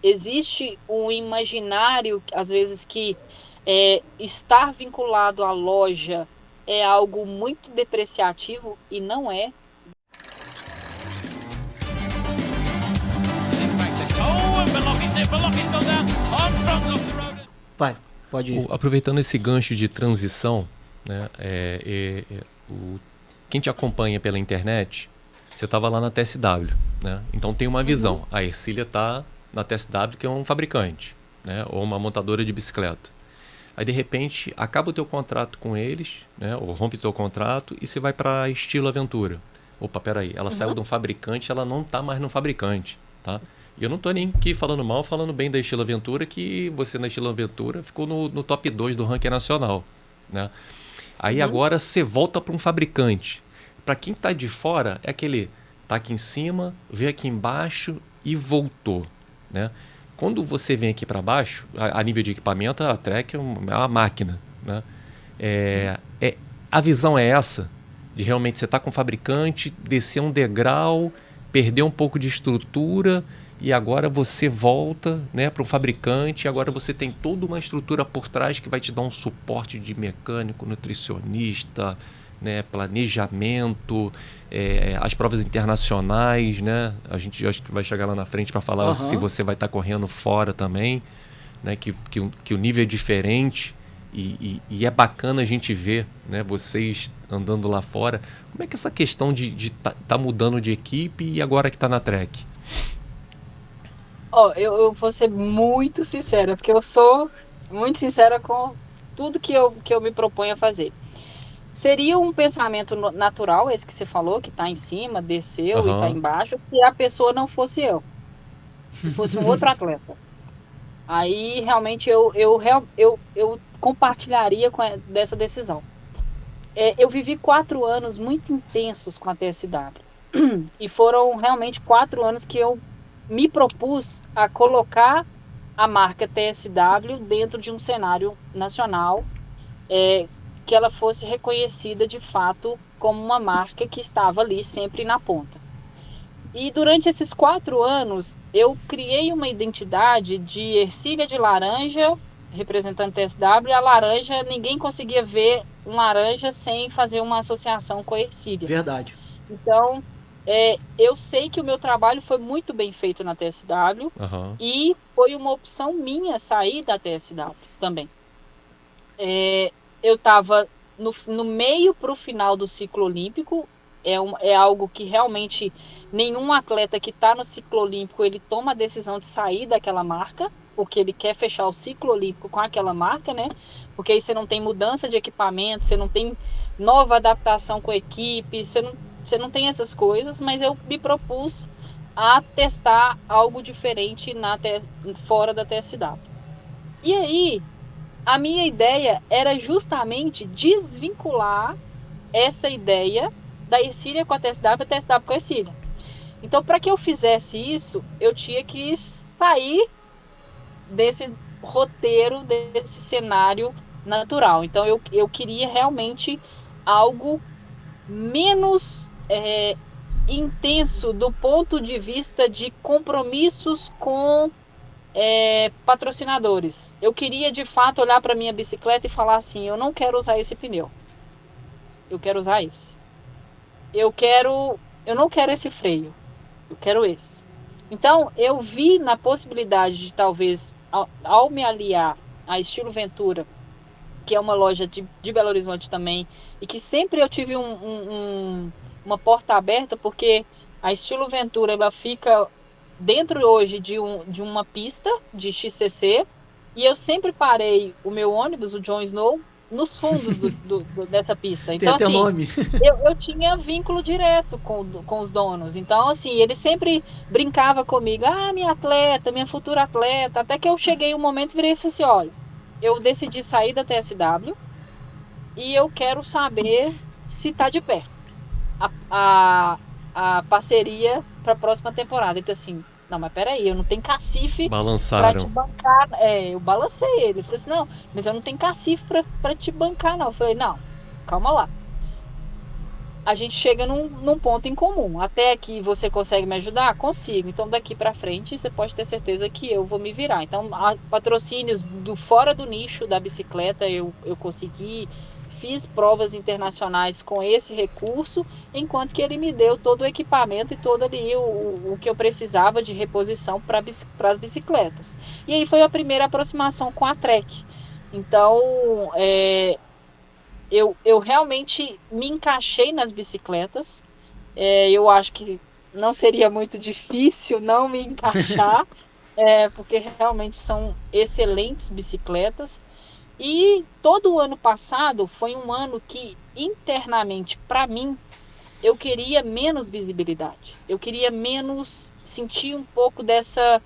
existe um imaginário, às vezes, que estar vinculado à loja é algo muito depreciativo, e não é. Vai, pode ir. Aproveitando esse gancho de transição, né, quem te acompanha pela internet, você estava lá na TSW, né? Então tem uma visão. A Hercília está na TSW, que é um fabricante, né, ou uma montadora de bicicleta. Aí, de repente, acaba o teu contrato com eles, né, ou rompe o teu contrato, e você vai para Estilo Aventura. Opa, peraí, ela saiu de um fabricante, ela não está mais no fabricante, tá? E eu não estou nem aqui falando mal, falando bem da Estilo Aventura, que você na Estilo Aventura ficou no top 2 do ranking nacional, né? Aí agora você volta para um fabricante. Para quem está de fora, é aquele tá aqui em cima, veio aqui embaixo e voltou, né? Quando você vem aqui para baixo, a nível de equipamento, a Trek é uma máquina, né? A visão é essa, de realmente você estar com o fabricante, descer um degrau, perder um pouco de estrutura, e agora você volta, né, para o fabricante, e agora você tem toda uma estrutura por trás que vai te dar um suporte de mecânico, nutricionista, né, planejamento, as provas internacionais, né? A gente acho que vai chegar lá na frente para falar se você vai estar correndo fora também, né? Que o nível é diferente e é bacana a gente ver, né, vocês andando lá fora. Como é que essa questão de tá mudando de equipe e agora que está na Trek? Eu vou ser muito sincera, porque eu sou muito sincera com tudo que eu me proponho a fazer. Seria um pensamento natural, esse que você falou, que está em cima, desceu e está embaixo, se a pessoa não fosse eu, se fosse um outro atleta. Aí, realmente, eu compartilharia dessa decisão. Eu vivi 4 anos muito intensos com a TSW. E foram realmente 4 anos que eu me propus a colocar a marca TSW dentro de um cenário nacional, que ela fosse reconhecida de fato como uma marca que estava ali sempre na ponta. E durante esses 4 anos, eu criei uma identidade de Hercília de laranja, representando TSW, e a laranja, ninguém conseguia ver um laranja sem fazer uma associação com a Hercília. Verdade. Então, eu sei que o meu trabalho foi muito bem feito na TSW, e foi uma opção minha sair da TSW também. Eu estava no meio para o final do ciclo olímpico, é algo que realmente nenhum atleta que está no ciclo olímpico, ele toma a decisão de sair daquela marca, porque ele quer fechar o ciclo olímpico com aquela marca, né? Porque aí você não tem mudança de equipamento, você não tem nova adaptação com a equipe, você não tem essas coisas, mas eu me propus a testar algo diferente fora da TSW. E aí, a minha ideia era justamente desvincular essa ideia da Hercília com a TSW e a TSW com a Hercília. Então, para que eu fizesse isso, eu tinha que sair desse roteiro, desse cenário natural. Então, eu queria realmente algo menos intenso do ponto de vista de compromissos com patrocinadores. Eu queria, de fato, olhar para minha bicicleta e falar assim, eu não quero usar esse pneu. Eu quero usar esse. Eu não quero esse freio. Eu quero esse. Então, eu vi na possibilidade de, talvez, ao me aliar a Estilo Ventura, que é uma loja de Belo Horizonte também, e que sempre eu tive uma porta aberta, porque a Estilo Ventura, ela fica dentro hoje de uma pista de XCC, e eu sempre parei o meu ônibus, o John Snow, nos fundos dessa pista. Então, tem até assim, nome. eu tinha vínculo direto com os donos. Então, assim, ele sempre brincava comigo, minha atleta, minha futura atleta, até que eu cheguei um momento e virei e falei assim, olha, eu decidi sair da TSW e eu quero saber se tá de pé a parceria para a próxima temporada. Então, assim, não, mas peraí, eu não tenho cacife para te bancar. Eu balancei ele. Falei assim, não, mas eu não tenho cacife para te bancar, não. Eu falei, não, calma lá. a gente chega num ponto em comum. Até que você consegue me ajudar? Consigo. Então, daqui para frente, você pode ter certeza que eu vou me virar. Então, patrocínios fora do nicho da bicicleta, eu consegui, fiz provas internacionais com esse recurso, enquanto que ele me deu todo o equipamento e todo ali o que eu precisava de reposição para as bicicletas. E aí foi a primeira aproximação com a Trek. Então, eu realmente me encaixei nas bicicletas. Eu acho que não seria muito difícil não me encaixar, porque realmente são excelentes bicicletas. E todo o ano passado foi um ano que, internamente, para mim, eu queria menos visibilidade. Eu queria sentir um pouco dessa...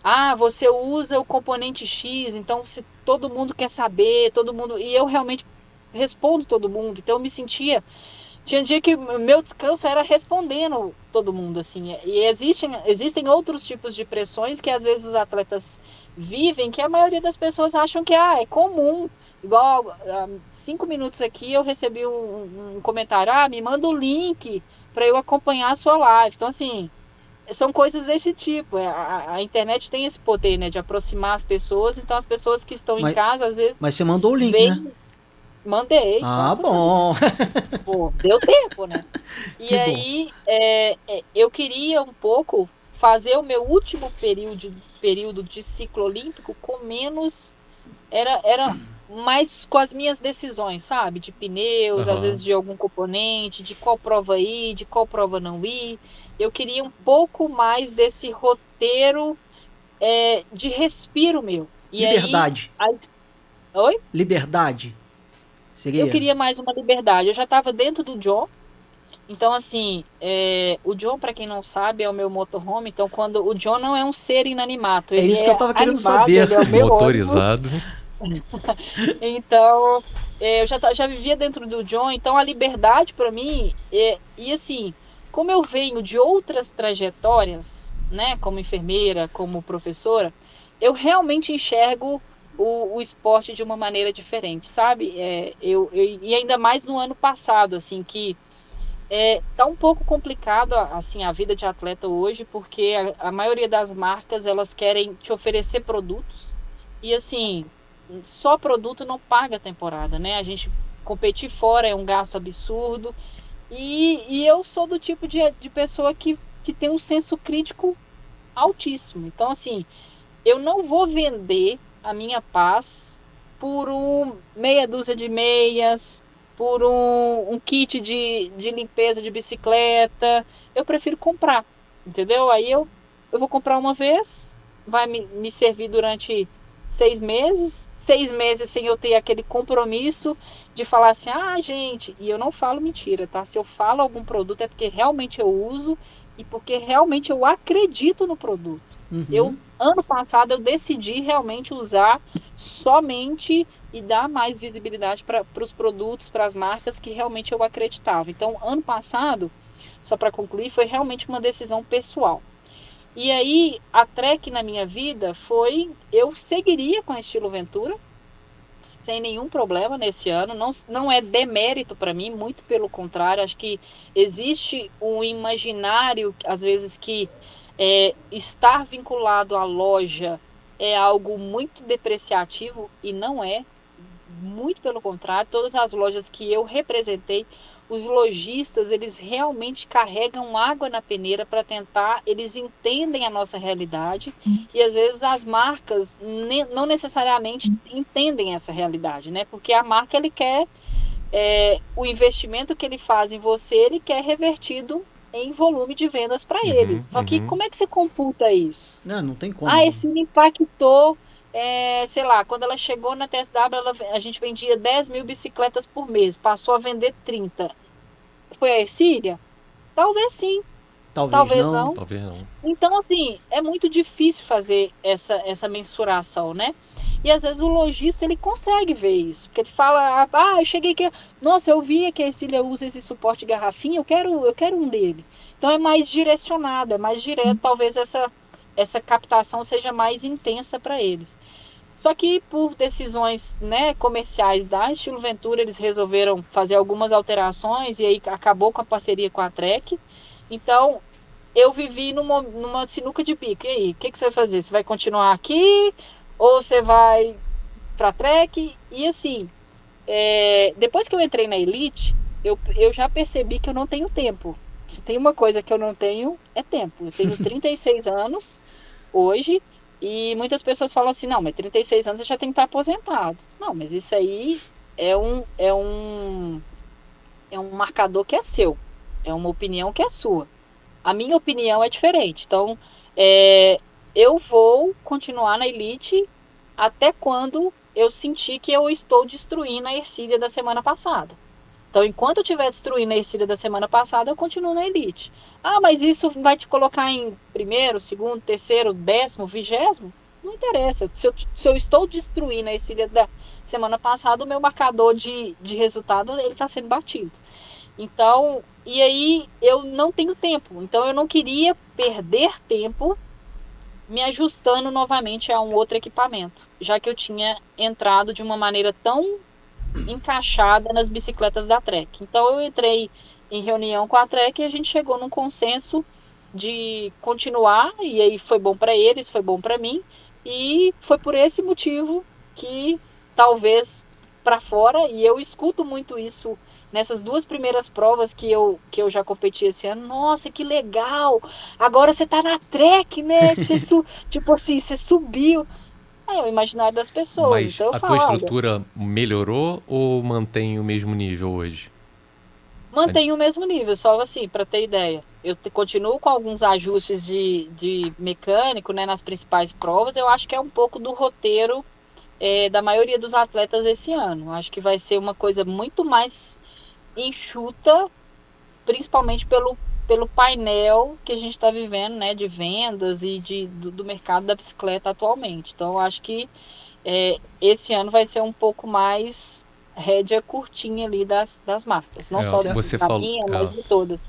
Ah, você usa o componente X, então todo mundo quer saber, todo mundo... E eu realmente respondo todo mundo, então eu me sentia... Tinha dia que meu descanso era respondendo todo mundo, assim. E existem outros tipos de pressões que às vezes os atletas vivem, que a maioria das pessoas acham que é comum. Igual, 5 minutos aqui eu recebi um comentário, me manda o link para eu acompanhar a sua live. Então, assim, são coisas desse tipo. A internet tem esse poder, né, de aproximar as pessoas. Então, as pessoas que estão em casa, às vezes... Mas você mandou o link, né? Mandei. Ah, bom. Pô, deu tempo, né? E que aí, eu queria um pouco fazer o meu último período de ciclo olímpico com menos... Era mais com as minhas decisões, sabe? De pneus, às vezes de algum componente, de qual prova ir, de qual prova não ir. Eu queria um pouco mais desse roteiro de respiro meu. E liberdade. Oi? Liberdade. Seria? Eu queria mais uma liberdade. Eu já estava dentro do John. Então, assim, o John, para quem não sabe, é o meu motorhome. Então, quando o John não é um ser inanimado, ele isso que eu tava querendo animado, saber. Ele é o meu motorizado. Então, eu já vivia dentro do John. Então, a liberdade para mim e assim, como eu venho de outras trajetórias, né, como enfermeira, como professora, eu realmente enxergo o esporte de uma maneira diferente, sabe? E ainda mais no ano passado, assim, que tá um pouco complicado, assim, a vida de atleta hoje, porque a maioria das marcas, elas querem te oferecer produtos e, assim, só produto não paga a temporada, né? A gente competir fora é um gasto absurdo e eu sou do tipo de pessoa que tem um senso crítico altíssimo. Então, assim, eu não vou vender a minha paz por meia dúzia de meias, por um kit de limpeza de bicicleta. Eu prefiro comprar, entendeu? Aí eu vou comprar uma vez, vai me servir durante 6 meses, 6 meses sem eu ter aquele compromisso de falar assim, gente, e eu não falo mentira, tá? Se eu falo algum produto é porque realmente eu uso e porque realmente eu acredito no produto. Ano passado eu decidi realmente usar somente e dar mais visibilidade para os produtos, para as marcas que realmente eu acreditava. Então, ano passado, só para concluir, foi realmente uma decisão pessoal. E aí, a Trek na minha vida eu seguiria com a Estilo Ventura, sem nenhum problema nesse ano. Não é demérito para mim, muito pelo contrário. Acho que existe um imaginário, às vezes, que estar vinculado à loja é algo muito depreciativo e não é. Muito pelo contrário, todas as lojas que eu representei, os lojistas, eles realmente carregam água na peneira para eles entendem a nossa realidade e às vezes as marcas não necessariamente entendem essa realidade, né? Porque a marca, ele quer, o investimento que ele faz em você, ele quer revertido em volume de vendas para ele. Só que como é que você computa isso? Não tem como. Esse me impactou... sei lá, quando ela chegou na TSW, a gente vendia 10 mil bicicletas por mês, passou a vender 30. Foi a Ercília? Talvez sim. Talvez não. Talvez não. Então, assim, é muito difícil fazer essa mensuração, né? E às vezes o lojista, ele consegue ver isso. Porque ele fala, eu cheguei aqui, nossa, eu vi que a Ercília usa esse suporte de garrafinha, eu quero um dele. Então é mais direcionado, é mais direto, talvez essa captação seja mais intensa para eles. Só que por decisões, né, comerciais da Estilo Ventura, eles resolveram fazer algumas alterações e aí acabou com a parceria com a Trek. Então, eu vivi numa sinuca de bico. E aí, o que você vai fazer? Você vai continuar aqui ou você vai para a Trek? E assim, depois que eu entrei na Elite, eu já percebi que eu não tenho tempo. Se tem uma coisa que eu não tenho, é tempo. Eu tenho 36 anos hoje. E muitas pessoas falam assim, não, mas 36 anos você já tem que estar aposentado. Não, mas isso aí é um marcador que é seu. É uma opinião que é sua. A minha opinião é diferente. Então, eu vou continuar na Elite até quando eu sentir que eu estou destruindo a Ercília da semana passada. Então, enquanto eu estiver destruindo a Ercília da semana passada, eu continuo na Elite. Ah, mas isso vai te colocar em primeiro, segundo, terceiro, 10º, 20º? Não interessa. Se eu estou destruindo a Ercília da semana passada, o meu marcador de resultado está sendo batido. Então, e aí eu não tenho tempo. Então, eu não queria perder tempo me ajustando novamente a um outro equipamento, já que eu tinha entrado de uma maneira tão encaixada nas bicicletas da Trek. Então eu entrei em reunião com a Trek e a gente chegou num consenso de continuar, e aí foi bom para eles, foi bom para mim, e foi por esse motivo que talvez para fora, e eu escuto muito isso nessas 2 primeiras provas que eu já competi esse ano. Nossa, que legal! Agora você tá na Trek, né? Tipo assim, você subiu. É o imaginário das pessoas. Mas então eu a falo, tua estrutura melhorou ou mantém o mesmo nível hoje? mantém o mesmo nível, só assim, para ter ideia. Eu continuo com alguns ajustes de mecânico, né, nas principais provas. Eu acho que é um pouco do roteiro da maioria dos atletas esse ano. Acho que vai ser uma coisa muito mais enxuta, principalmente pelo painel que a gente está vivendo, né, de vendas e do mercado da bicicleta atualmente. Então, eu acho que esse ano vai ser um pouco mais rédea curtinha ali das marcas. Não só você da falou, minha, mas de todas.